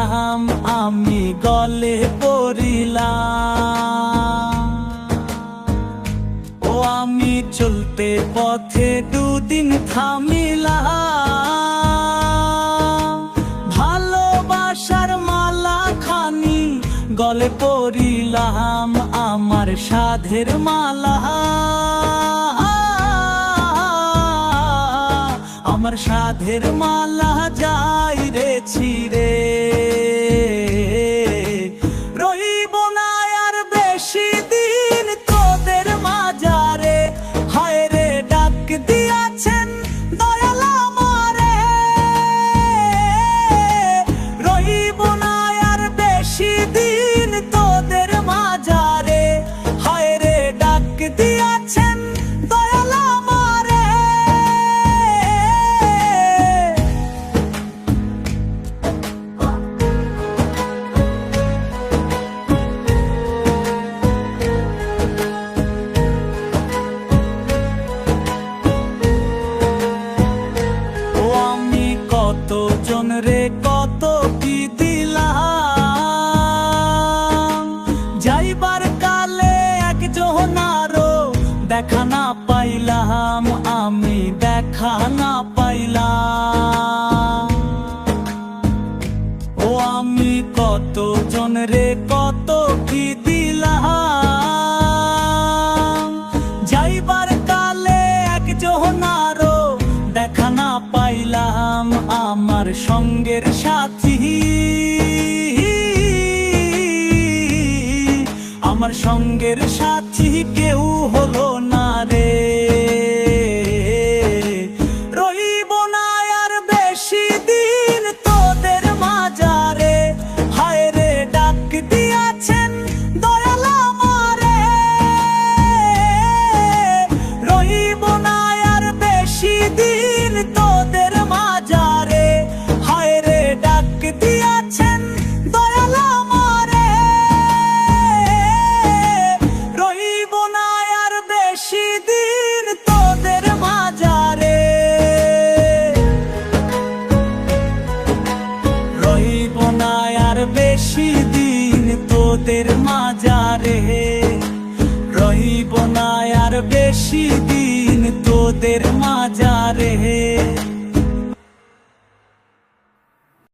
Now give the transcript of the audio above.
পরিলাম, আমি গলে পরিলাম। ও আমি চলতে পথে দুদিন থামিলাম, ভালোবাসার মালা খানি গলে পরিলাম, আমার সাধের মালা, আমার সাধের মালা যাই রে ছিঁড়ে। রইব না আর বেশি দিন তোদের মাঝারে, হায় রে ডাক দিয়াছেন দয়াল আমারে। রইব না আর বেশি দিন তোদের মাঝারে, হায় রে ডাক দিয়াছেন দয়াল আমারে। কতজন রে কত কি দিলাম, যাইবার কালে একজন আরো দেখা না পাইলাম, আমি দেখা না পাইলাম। ও আমি কতজন রে কত কি দিলাম, যাইবার কালে একজন আরো দেখা না পাইলাম, আমার সঙ্গের সাথী, আমার সঙ্গের সাথী কেউ হলো না রে। রইব না আর বেশি দিন তোদের মাঝারে, হায় রে ডাক দিয়াছেন দয়াল আমারে। রইব না আর বেশি দিন তোদের মাঝারে, হায় রে ডাক দিয়াছেন দয়াল আমারে। রইব না আর বেশি দিন তোদের মাঝারে, রইব না আর বেশি দিন তোদের মাঝারে, রইব না আর বেশি দিন তোদের মাঝারে।